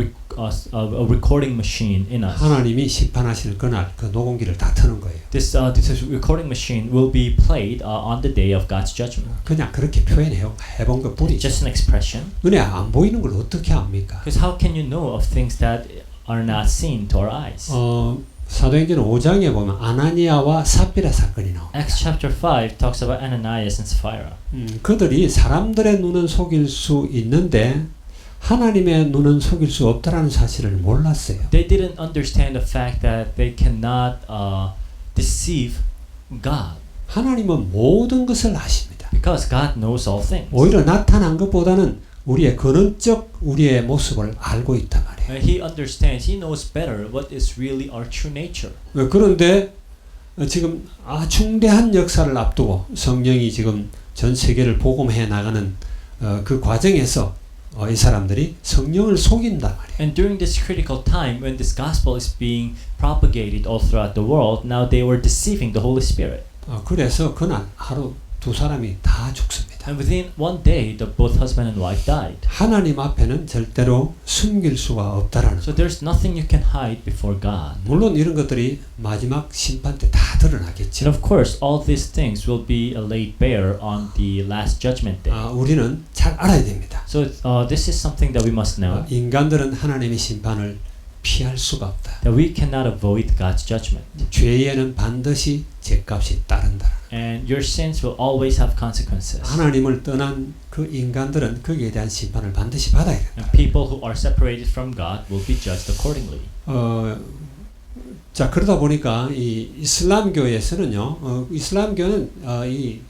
recording machine in us. 하나님이 심판하시는 그날 그 녹음기를 다 트는 거예요. This recording machine will be played on the day of God's judgment. 그냥 그렇게 해본 것 뿐이죠. Just an expression. 눈에 안 보이는 걸 어떻게 압니까? Because how can you know of things that are not seen to our eyes? 사도행전 5장에 보면 아나니아와 삽비라 사건이 나옵니다. Acts chapter 5 talks about Ananias and Sapphira. 그들이 사람들의 눈은 속일 수 있는데 하나님의 눈은 속일 수 없다라는 사실을 몰랐어요. They didn't understand the fact that they cannot deceive God. 하나님은 모든 것을 아십니다. Because God knows all things. 오히려 나타난 것보다는 우리의 근원적 우리의 모습을 알고 있단 말이에요. He understands, he knows better what is really our true nature. 그런데 지금 중대한 역사를 앞두고 성령이 지금 전 세계를 복음해 나가는 그 과정에서 이 사람들이 성령을 속인단 말이에요. And during this critical time when this gospel is being propagated all throughout the world, now they were deceiving the Holy Spirit. 그래서 그날 하루 두 사람이 다 죽습니다. And within one day, both husband and wife died. 하나님 앞에는 절대로 숨길 수가 없다라는 So 거예요. there's nothing you can hide before God. 물론 이런 것들이 마지막 심판 때 다 And 드러나겠죠. of course, all these things will be laid bare on the last judgment day. 우리는 잘 알아야 됩니다. So this is something that we must know, 인간들은 하나님의 심판을 피할 수가 없다. that we cannot avoid God's judgment. 죄에는 반드시 죄값이 따른다. And your sins will always have consequences. 하나님을 떠난 그 인간들은 거기에 대한 심판을 반드시 받아야 된다. And people who are separated from God will be judged accordingly. 자 그러다 보니까 이 이슬람교에서는요, 이슬람교는 이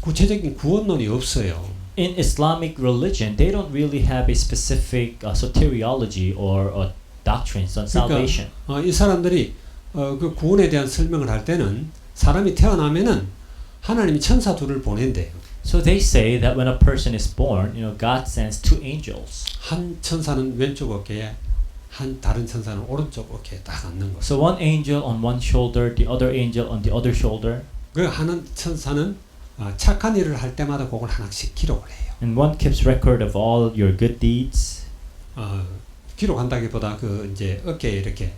구체적인 구원론이 없어요. In Islamic religion, they don't really have a specific soteriology or doctrines on salvation. 이 사람들이 그 구원에 대한 설명을 할 때는 사람이 태어나면은 하나님이 천사 둘을 보낸대요. So they say that when a person is born, God sends two angels. 한 천사는 왼쪽 어깨에, 한 다른 천사는 오른쪽 어깨에 딱 앉는 거죠. So one angel on one shoulder, the other angel on the other shoulder. 그 하는 천사는 착한 일을 할 때마다 그걸 하나씩 기록을 해요. And one keeps record of all your good deeds. 기록한다기보다 그 이제 어깨에 이렇게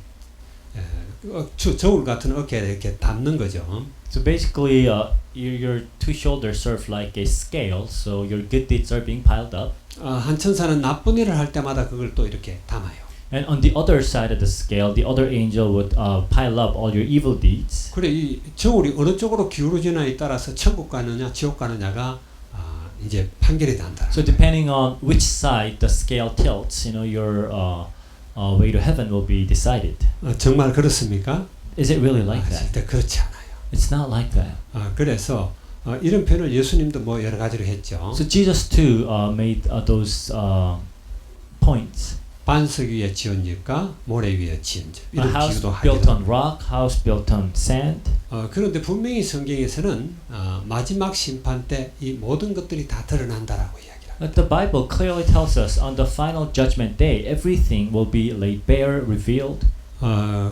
저울 같은 어깨에 이렇게 담는 거죠. So basically, your two shoulders serve like a scale. So your good deeds are being piled up. 한 천사는 나쁜 일을 할 때마다 그걸 또 이렇게 담아요. And on the other side of the scale, the other angel would pile up all your evil deeds. 그래 이 저울이 어느 쪽으로 기울어지냐에 따라서 천국 가느냐 지옥 가느냐가 이제 판결이 난다. So depending on which side the scale tilts, your way to heaven will be decided. 정말 그렇습니까? Is it really like that? 절대 그렇지 않아요. It's not like that. 그래서 이런 표현을 예수님도 뭐 여러 가지로 했죠. So Jesus too made those points. 반석 위에 지은 집과 모래 위에 지은 집 A 이런 house 비유도 built 하기도. on rock, house built on sand. 그런데 분명히 성경에서는 마지막 심판 때 이 모든 것들이 다 드러난다라고 이야기합니다. But the Bible clearly tells us on the final judgment day, everything will be laid bare, revealed.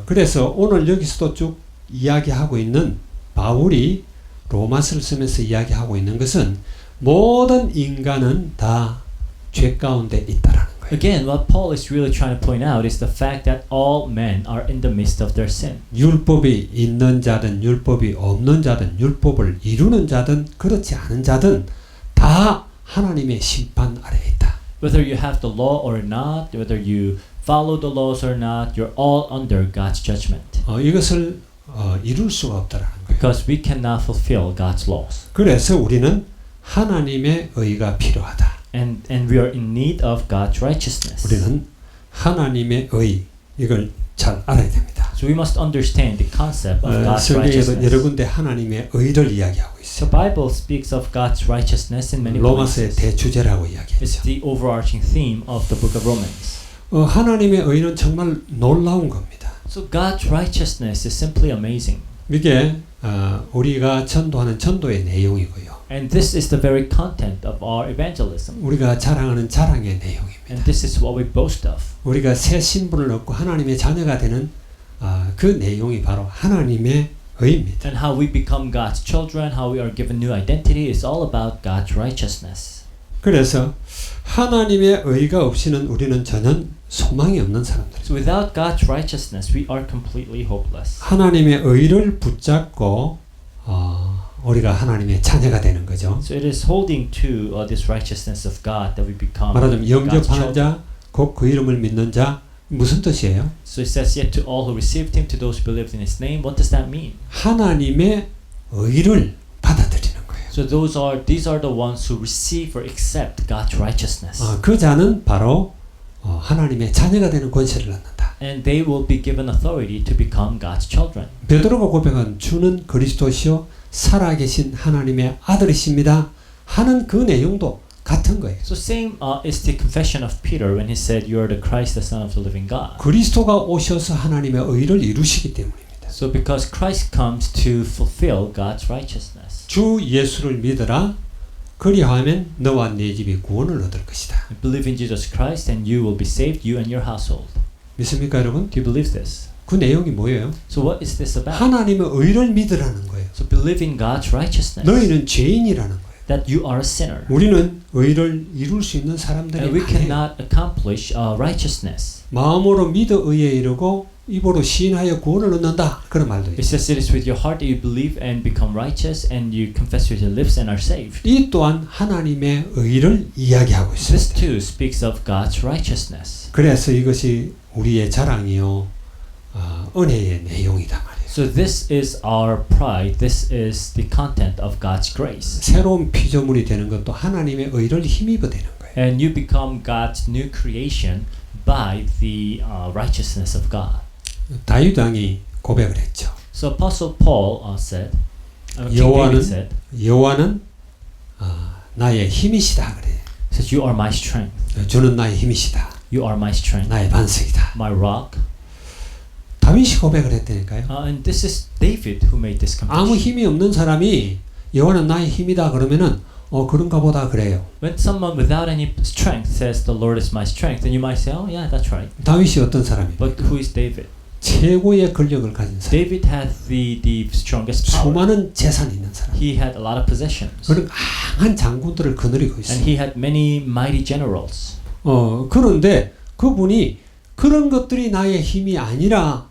그래서 오늘 여기서도 쭉 이야기하고 있는 바울이 로마서를 쓰면서 이야기하고 있는 것은 모든 인간은 다 죄 가운데 있다라는 거예요. Again, what Paul is really trying to point out is the fact that all men are in the midst of their sin. 율법이 있는 자든 율법이 없는 자든 율법을 이루는 자든 그렇지 않은 자든 다 하나님의 심판 아래에 있다. Whether you have the law or not, whether you follow the laws or not, you're all under God's judgment. 이것을 이룰 수가 없다라는 거예요. Because we cannot fulfill God's laws. 그래서 우리는 하나님의 의가 필요하다. And we are in need of God's righteousness. 우리는 하나님의 의 이걸 잘 알아야 됩니다. So we must understand the concept of God's 성경에도 여러 righteousness. 군데 하나님의 의를 이야기하고 The 있어요. Bible speaks of God's righteousness in many 로마서의 places. 대주제라고 It's 이야기했죠. the overarching theme of the book of Romans. 하나님의 의는 정말 놀라운 겁니다. So God's righteousness is simply amazing. 이게 우리가 전도하는 전도의 내용이고요. And this is the very content of our evangelism. 우리가 자랑하는 자랑의 내용입니다. And this is what we boast of. 우리가 새 신분을 얻고 하나님의 자녀가 되는 그 내용이 바로 하나님의 의입니다. And how we become God's children, how we are given new identity is all about God's righteousness. 그래서 하나님의 의가 없이는 우리는 전혀 소망이 없는 사람들입니다. So without God's righteousness, we are completely hopeless. 하나님의 의를 붙잡고 우리가 하나님의 자녀가 되는 거죠. So it is holding to this righteousness of God that we become 말하자면 God's 영접하는 children. 자, 곧 그 이름을 믿는 자 무슨 뜻이에요? So it says, yet to all who received him, to those who believed in his name. What does that mean? 하나님의 의를 받아들이는 거예요. So these are the ones who receive or accept God's righteousness. 그 자는 바로 하나님의 자녀가 되는 권세를 얻는다. And they will be given authority to become God's children. 베드로가 고백한 주는 그리스도시요 살아계신 하나님의 아들이십니다 하는 그 내용도 같은 거예요. So same is the confession of Peter when he said, "You are the Christ, the Son of the living God." 그리스도가 오셔서 하나님의 의를 이루시기 때문입니다. So because Christ comes to fulfill God's righteousness. 주 예수를 믿어라. 그리하면 너와 네 집이 구원을 얻을 것이다. Believe in Jesus Christ and you will be saved, you and your household. 믿습니까, 여러분? Do you believe this? 그 내용이 뭐예요? So what is this about? 하나님의 의를 믿으라는 거예요. So believe in God's righteousness. 너희는 죄인이라는 거예요. That you are a sinner. 우리는 의를 이룰 수 있는 사람들이 And we 아니에요. cannot accomplish righteousness. 마음으로 믿어 의에 이르고 입으로 시인하여 구원을 얻는다. 그런 말도 It 있어요. says it is with your heart that you believe and become righteous, and you confess with your lips and are saved. 이 또한 하나님의 의를 이야기하고 This 있어요. too speaks of God's righteousness. 그래서 이것이 우리의 자랑이요 은혜의 내용이다 말이에요. So this is our pride. This is the content of God's grace. 새로운 피조물이 되는 것도 하나님의 의를 힘입어 되는 거예요. And you become God's new creation by the righteousness of God. 다윗 왕이 고백을 했죠. So Apostle Paul said, King 여호와는 David said, 여호와는 나의 힘이시다 그래요. says, "You are my strength. 주는 나의 힘이시다. You are my strength, 나의 반석이다. my rock." 다윗이 고백을 했다니까요. And this is David who made this 아무 confession. 힘이 없는 사람이 여호와는 나의 힘이다 그러면은 그런가 보다 그래요. When someone without any strength says, "The Lord is my strength," then you might say, "Oh, yeah, that's right." 다윗이 어떤 사람이에요? But who is David? 최고의 권력을 가진 사람. David had the strongest power. 수많은 재산이 있는 사람. He had a lot of possessions, 그런 강한 장군들을 거느리고 and 있어요. he had many mighty generals. 그런데 그분이 그런 것들이 나의 힘이 아니라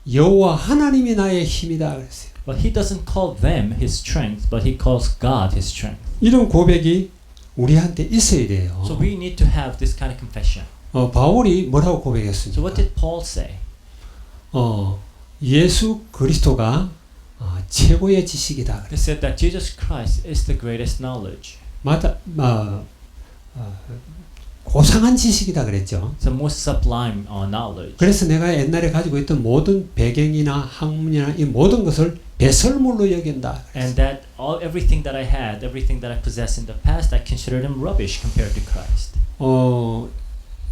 여호와 하나님이 나의 힘이다 그랬어요. But he doesn't call them his strength, but he calls God his strength. 이런 고백이 우리한테 있어야 돼요. So we need to have this kind of confession. 바울이 뭐라고 So 고백했습니까? what did Paul say? 예수 그리스도가 최고의 지식이다. He said that Jesus Christ is the greatest knowledge. 고상한 지식이다 그랬죠. It's the most sublime knowledge. 그래서 내가 옛날에 가지고 있던 모든 배경이나 학문이나 이 모든 것을 배설물로 여긴다. And that everything that I had, everything that I possessed in the past, I considered them rubbish compared to Christ.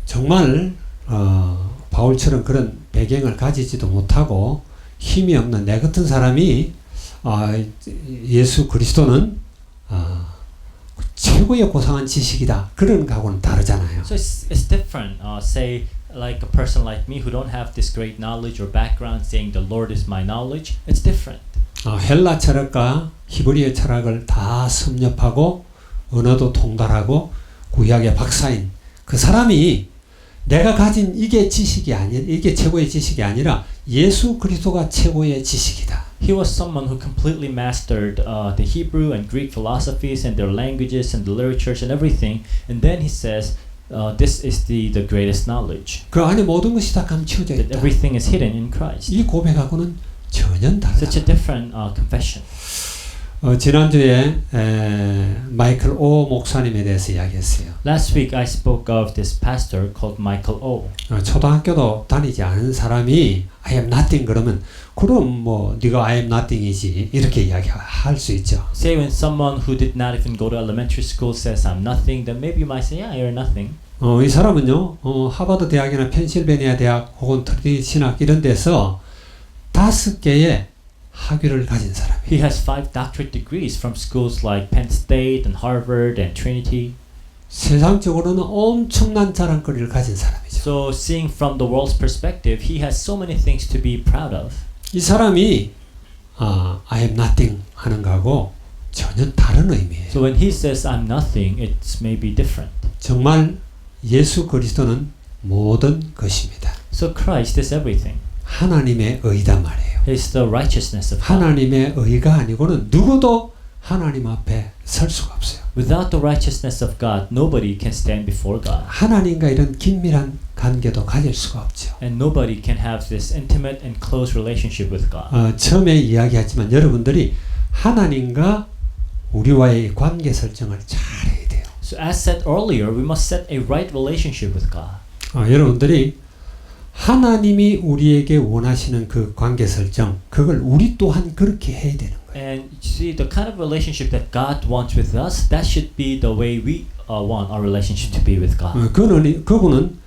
정말 바울처럼 그런 배경을 가지지도 못하고 힘이 없는 내 같은 사람이 예수 그리스도는 최고의 고상한 지식이다. 그런 거하고는 다르잖아요. So it's different. Say like a person like me who don't have this great knowledge or background saying the Lord is my knowledge. It's different. 헬라 철학과 히브리어 철학을 다 섭렵하고 언어도 통달하고 구약의 박사인 그 사람이 내가 가진 이게 지식이 아니 이게 최고의 지식이 아니라 예수 그리스도가 최고의 지식이다. He was someone who completely mastered the Hebrew and Greek philosophies and their languages and the literatures and everything. And then he says, this is the greatest knowledge. 그 안에 모든 것이 다 감추어져 That 있다. everything is hidden in Christ. 이 고백하고는 전혀 다르다. Such a different confession. 지난주에 마이클 오 목사님에 대해서 이야기했어요. Last week I spoke of this pastor called Michael O. 초등학교도 다니지 않은 사람이 I am nothing 그러면 그럼 뭐 네가 I am nothing이지 이렇게 이야기할 수 있죠. Say when someone who did not even go to elementary school says I'm nothing, then maybe you might say, yeah, you're nothing. 이 사람은요 하버드 대학이나 펜실베니아 대학 혹은 트리니티 신학 이런 데서 5개의 학위를 가진 사람이에요. He has 5 doctorate degrees from schools like Penn State and Harvard and Trinity. 세상적으로는 엄청난 자랑거리를 가진 사람이죠. So seeing from the world's perspective, he has so many things to be proud of. 이 사람이 I am nothing 하는 거하고 전혀 다른 의미예요. So when he says I'm nothing, it's maybe different. 정말 예수 그리스도는 모든 것입니다. So Christ is everything. 하나님의 의다 말이에요. He's the righteousness of God. 하나님의 의가 아니고는 누구도 하나님 앞에 설 수가 없어요. Without the righteousness of God, nobody can stand before God. 하나님과 이런 긴밀한 관계도 가질 수가 없죠. And nobody can have this intimate and close relationship with God. 처음에 이야기했지만 여러분들이 하나님과 우리와의 관계 설정을 잘 해야 돼요. So as said earlier, we must set a right relationship with God. 여러분들이 하나님이 우리에게 원하시는 그 관계 설정, 그걸 우리 또한 그렇게 해야 되는 거예요. And you see, the kind of relationship that God wants with us, that should be the way we want our relationship to be with God. 그분은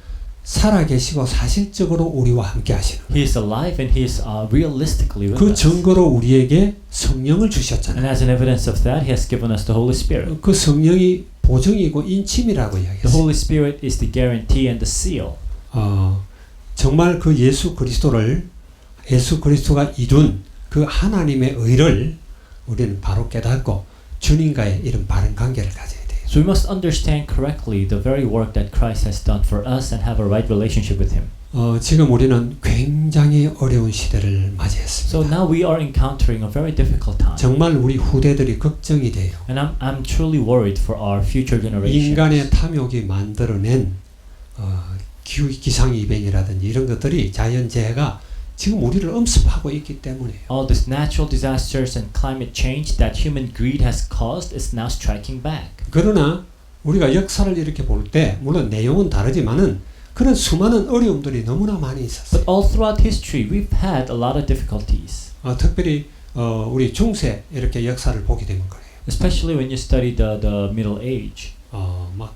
살아계시고 사실적으로 우리와 함께 하시는 He is alive and He is realistically with 그 us. 증거로 우리에게 성령을 And 주셨잖아요. as an evidence of that, He has given us the Holy Spirit. 그 성령이 보증이고 인침이라고 The 이야기했어요. Holy Spirit is the guarantee and the seal. 정말 그 예수 그리스도가 이룬 그 하나님의 의를 우리는 바로 깨닫고 주님과의 이런 바른 관계를 가져야 돼요. So we must understand correctly the very work that Christ has done for us and have a right relationship with Him. 지금 우리는 굉장히 어려운 시대를 So 맞이했습니다. now we are encountering a very difficult time. 정말 우리 후대들이 걱정이 돼요. And I'm truly worried for our future generations. 인간의 탐욕이 만들어낸 기상이변이라든지 이런 것들이 자연재해가 지금 우리를 엄습하고 있기 때문에요. All these natural disasters and climate change that human greed has caused is now striking back. 그러나 우리가 역사를 이렇게 볼 때 물론 내용은 다르지만은 그런 수많은 어려움들이 너무나 많이 있었어요. But all throughout history, we've had a lot of difficulties. 특별히 우리 중세 이렇게 역사를 보게 되면 그래요. Especially when you study the Middle Age. 막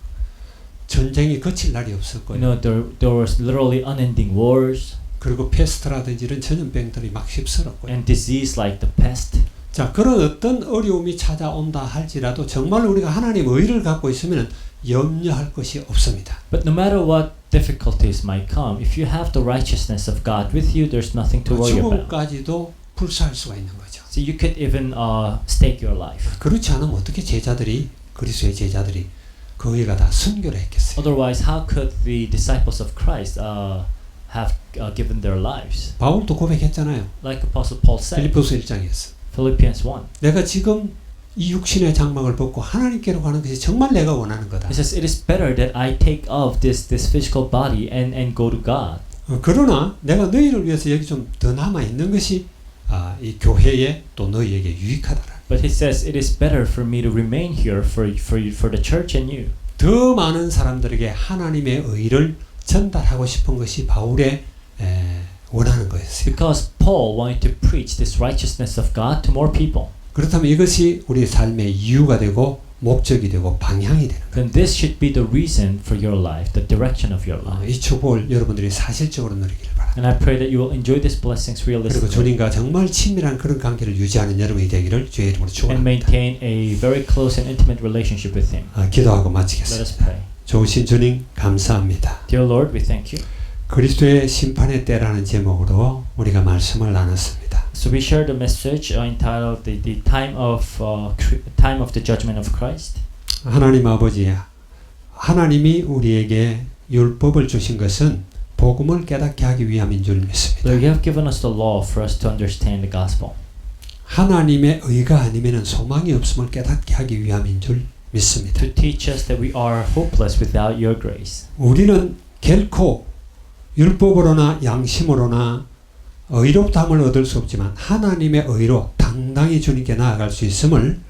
전쟁이 그칠 날이 없었고요. You know, there was literally unending wars 그리고 페스트라든지 이런 전염병들이 막 휩쓸었고요. and disease like the pest. 자, 그런 어떤 어려움이 찾아온다 할지라도 정말 우리가 하나님의 의를 갖고 있으면 염려할 것이 없습니다. But no matter what difficulties might come, if you have the righteousness of God with you, there's nothing to worry about. 죽음까지도 불사할 수가 있는 거죠. So you could even stake your life. 그렇지 않으면 어떻게 그리스도의 제자들이 그 의가 다 순교를 했겠어요. Otherwise, how could the disciples of Christ have given their lives? 바울도 고백했잖아요. Like Apostle Paul said, 빌립보서 1장에서 Philippians 1. 내가 지금 이 육신의 장막을 벗고 하나님께로 가는 것이 정말 내가 원하는 거다. It says, it is better that I take off this physical body and go to God. 그러나 내가 너희를 위해서 여기 좀 더 남아 있는 것이 이 교회에 또 너희에게 유익하더라. But he says, it is better for me to remain here for the church and you. 더 많은 사람들에게 하나님의 의를 전달하고 싶은 것이 바울의 원하는 거였어요. Because Paul wanted to preach this righteousness of God to more people. 그렇다면 이것이 우리 삶의 이유가 되고 목적이 되고 방향이 되는 거예요. Then this should be the reason for your life, the direction of your life. 이 축복을 여러분들이 사실적으로 누리기를 바랍니다. And I pray that you will enjoy these blessings 그리고 realistically 주님과 정말 친밀한 그런 관계를 유지하는 여러분이 되기를 주의 이름으로 and 축원합니다. maintain a very close and intimate relationship with Him. 기도하고 Let us 마치겠습니다. pray. 좋으신 주님 감사합니다. Dear Lord, we thank you. 그리스도의 심판의 때라는 제목으로 우리가 말씀을 나눴습니다. So we shared a message entitled the time of the judgment of Christ. 하나님 아버지, 하나님이 우리에게 율법을 주신 것은 복음을 깨닫게 하기 위함인 줄 믿습니다. Lord, you have given us the law for us to understand the gospel. 하나님의 의가 아니면 소망이 없음을 깨닫게 하기 위함인 줄 믿습니다. To teach us that we are hopeless without your grace. 우리는 결코 율법으로나 양심으로나 의롭다함을 얻을 수 없지만 하나님의 의로 당당히 주님께 나아갈 수 있음을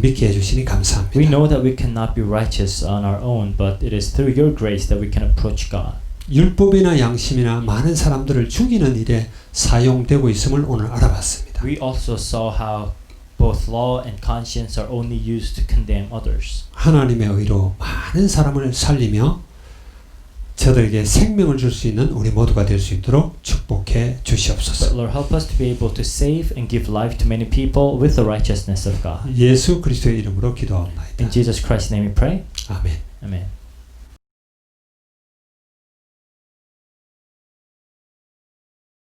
믿게 해주시니 감사합니다. We know that we cannot be righteous on our own, but it is through your grace that we can approach God. 율법이나 양심이나 많은 사람들을 죽이는 일에 사용되고 있음을 오늘 알아봤습니다. We also saw how both law and conscience are only used to condemn others. 하나님의 의로 많은 사람을 살리며 저들에게 생명을 줄 수 있는 우리 모두가 될 수 있도록 축복해 But 주시옵소서. Lord, help us to be able to save and give life to many people with the righteousness of God. 예수 그리스도의 이름으로 기도하옵나이다. In Jesus Christ's name we pray. 아멘. Amen.